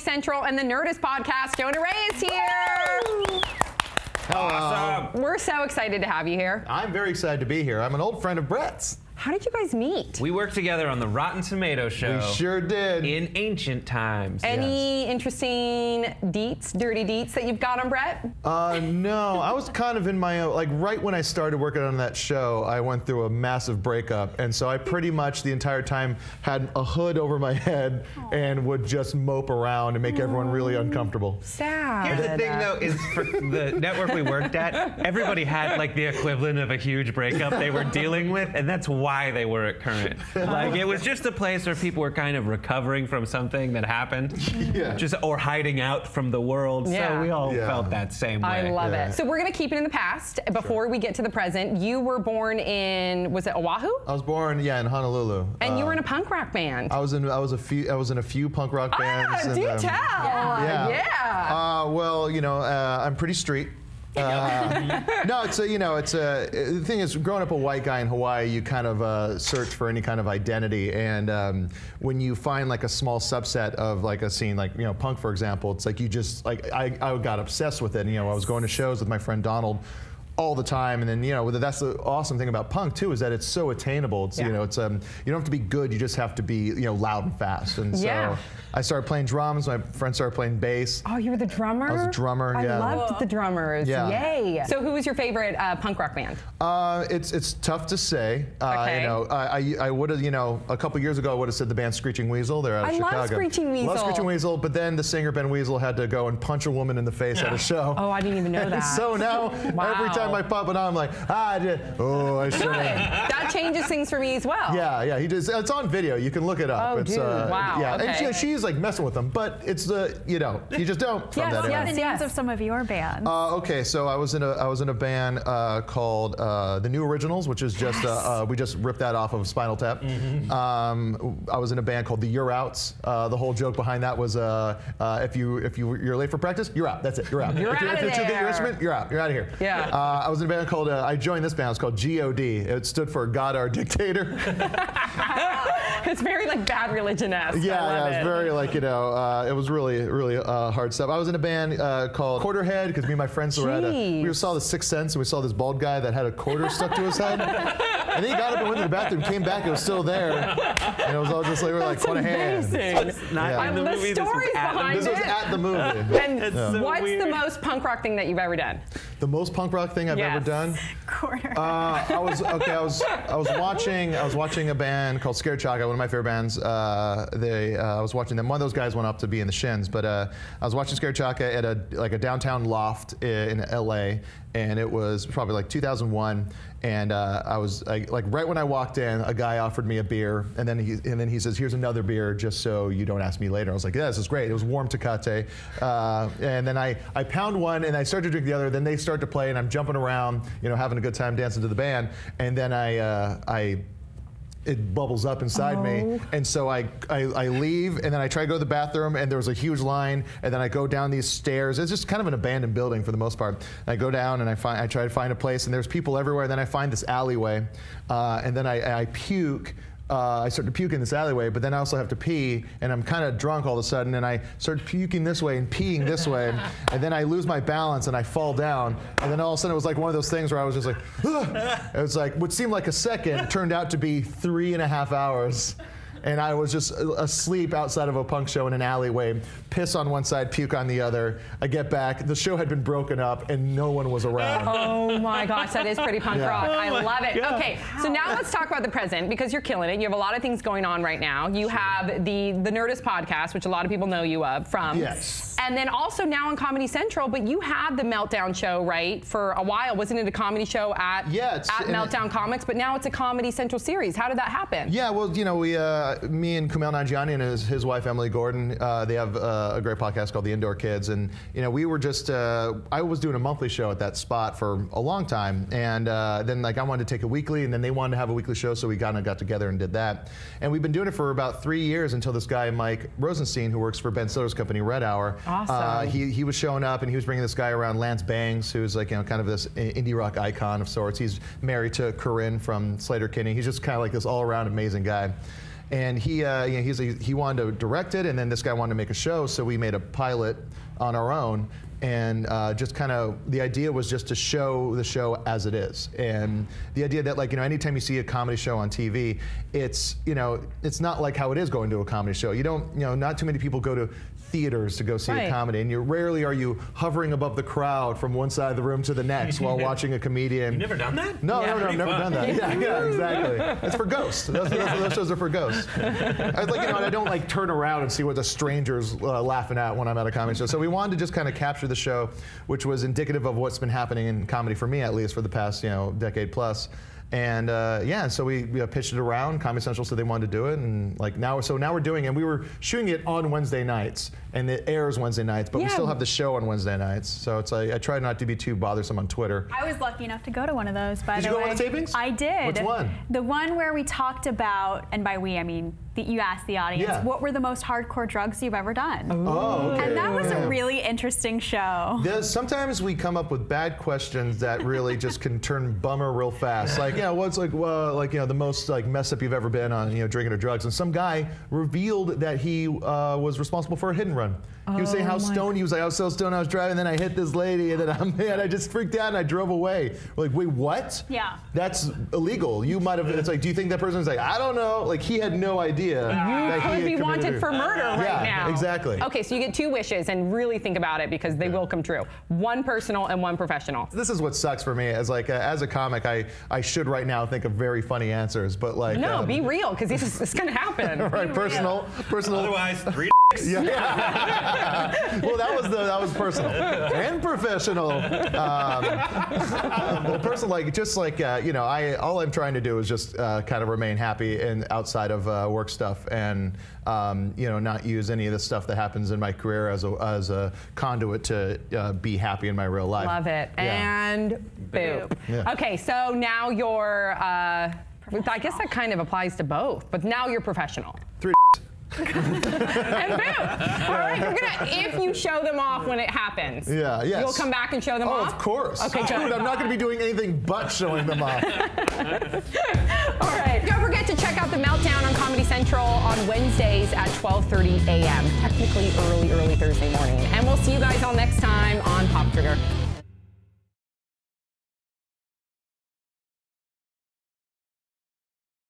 Central and the Nerdist Podcast. Jonah Ray is here. Awesome. We're so excited to have you here. I'm very excited to be here. I'm an old friend of Brett's. How did you guys meet? We worked together on the Rotten Tomato show. We sure did. In ancient times. Any interesting deets, dirty deets that you've got on Brett? No, I was kind of in my own, like right when I started working on that show, I went through a massive breakup. And so I pretty much the entire time had a hood over my head and would just mope around and make everyone really uncomfortable. Sad. Here's the thing though, is for the network we worked at, everybody had like the equivalent of a huge breakup they were dealing with, and that's why they were at Current. Like it was just a place where people were kind of recovering from something that happened, or hiding out from the world. Yeah. So we all felt that same way. I love it. So we're gonna keep it in the past before we get to the present. You were born in, was it Oahu? I was born, in Honolulu. And you were in a punk rock band. I was in a few punk rock bands. Do tell. Yeah. Well, I'm pretty street. No, the thing is, growing up a white guy in Hawaii, you kind of search for any kind of identity, and when you find like a small subset of like a scene, like punk, for example, it's like you just like I got obsessed with it. I was going to shows with my friend Donald all the time, and then that's the awesome thing about punk too, is that it's so attainable. It's you don't have to be good, you just have to be loud and fast. And so I started playing drums, my friend started playing bass. Oh, you were the drummer? I was a drummer. I loved the drummers. Yeah. Yay. So who was your favorite punk rock band? It's tough to say. Okay. I would have, a couple years ago, I would have said the band Screeching Weasel. They're out of Chicago. I love Screeching Weasel. Love Screeching Weasel, but then the singer Ben Weasel had to go and punch a woman in the face at a show. Oh, I didn't even know that. So now every time I pop it on, I'm like, I shouldn't. That changes things for me as well. Yeah, he does. It's on video. You can look it up. Oh, it's, dude, wow. Yeah, okay. and she's like messing with them, but it's you just don't from that era. The names of some of your bands. Okay, so I was in a band called the New Originals, which is just we just ripped that off of Spinal Tap. I was in a band called the You're Outs. The whole joke behind that was if you're late for practice, you're out. That's it. You're out. You're if out you of get your there. instrument, you're out. You're out of here. Yeah. I was in a band called I joined this band. It was called G.O.D. It stood for God Our Dictator. It's very like Bad Religion-esque. Yeah, it's very like it was really hard stuff. I was in a band called Quarterhead because me and my friends we saw The Sixth Sense, and we saw this bald guy that had a quarter stuck to his head, and then he got up and went to the bathroom, came back, it was still there, and it was all just like what a hand. Not in the movie. The stories behind this was at the movie. And what's the most punk rock thing that you've ever done? The most punk rock thing I've ever done? Quarter. I was watching a band called Scared Chaga, one of my favorite bands. I was watching them. One of those guys went up to be in the Shins, but I was watching Scared Chaga at a downtown loft in LA, and it was probably like 2001. And I was like right when I walked in, a guy offered me a beer, and then he says, "Here's another beer, just so you don't ask me later." I was like, "Yeah, this is great." It was warm Tecate, and then I pound one, and I start to drink the other. Then they start to play, and I'm jumping around, having a good time dancing to the band, and then it bubbles up inside me, and so I leave, and then I try to go to the bathroom, and there was a huge line, and then I go down these stairs. It's just kind of an abandoned building for the most part. And I go down, and I try to find a place, and there's people everywhere. And then I find this alleyway, and then I puke. I start to puke in this alleyway, but then I also have to pee, and I'm kind of drunk all of a sudden, and I start puking this way and peeing this way, and then I lose my balance and I fall down, and then all of a sudden it was like one of those things where I was just like, ugh. It was like what seemed like a second turned out to be 3.5 hours. And I was just asleep outside of a punk show in an alleyway, piss on one side, puke on the other. I get back, the show had been broken up, and no one was around. Oh my gosh, that is pretty punk rock. I love it. God. Okay, so now let's talk about the present, because you're killing it. You have a lot of things going on right now. You have the Nerdist Podcast, which a lot of people know you from. Yes. And then also now on Comedy Central, but you had the Meltdown show, right, for a while. Wasn't it a comedy show at Meltdown Comics? But now it's a Comedy Central series. How did that happen? Yeah, well, me and Kumail and his wife Emily Gordon, they have a great podcast called The Indoor Kids, and we were just I was doing a monthly show at that spot for a long time, and then I wanted to take a weekly, and then they wanted to have a weekly show, so we got together and did that, and we've been doing it for about 3 years until this guy Mike Rosenstein, who works for Ben Stiller's company Red Hour, awesome. He was showing up, and he was bringing this guy around, Lance Bangs, who's like kind of this indie rock icon of sorts. He's married to Corinne from Slater-Kinney. He's just kind of like this all-around amazing guy. And he wanted to direct it, and then this guy wanted to make a show, so we made a pilot on our own. And just kind of, the idea was just to show the show as it is. And the idea that, like, anytime you see a comedy show on TV, it's not like how it is going to a comedy show. You don't, not too many people go to theaters to go see a comedy, and rarely are you hovering above the crowd from one side of the room to the next while watching a comedian. You've never done that? No, I've never done that. Yeah, exactly. It's for ghosts. Those shows are for ghosts. I was like, I don't like turn around and see what the stranger's laughing at when I'm at a comedy show. So we wanted to just kind of capture the show, which was indicative of what's been happening in comedy for me, at least for the past decade plus. And so we pitched it around. Comedy Central said they wanted to do it, and now we're doing it. And we were shooting it on Wednesday nights, and it airs Wednesday nights, but we still have the show on Wednesday nights. So it's like I try not to be too bothersome on Twitter. I was lucky enough to go to one of those. By the way, did you go to one of the tapings? I did. Which one? The one where we talked about, and by we I mean you asked the audience, what were the most hardcore drugs you've ever done? Oh, okay. And that was a really interesting show. Sometimes we come up with bad questions that really just can turn bummer real fast. Like, what's the most messed up you've ever been on, drinking or drugs? And some guy revealed that he was responsible for a hit and run. He was saying how stoned he was. Like, I was so stoned I was driving, then I hit this lady, and then I just freaked out and I drove away. We're like, wait, what? Yeah. That's illegal. You might have. It's like, do you think that person's like, I don't know. Like, he had no idea. You could be wanted for murder right now. Yeah, exactly. Okay, so you get 2 wishes, and really think about it because they will come true. 1 personal and 1 professional. This is what sucks for me. As a comic, I should right now think of very funny answers, but no, be real because it's going to happen. Right, personal. Otherwise, 3 Yeah. Well, that was personal and professional. Personal, all I'm trying to do is just kind of remain happy and outside of work stuff, and not use any of the stuff that happens in my career as a conduit to be happy in my real life. Love it. Yeah. And boop. Yeah. Okay, so now you're. I guess that kind of applies to both, but now you're professional. 3 and boom! All right, if you show them off when it happens, you'll come back and show them off? Oh, of course. Okay, Dude, I'm not going to be doing anything but showing them off. All right, don't forget to check out The Meltdown on Comedy Central on Wednesdays at 12:30 a.m. Technically early Thursday morning. And we'll see you guys all next time on Pop Trigger.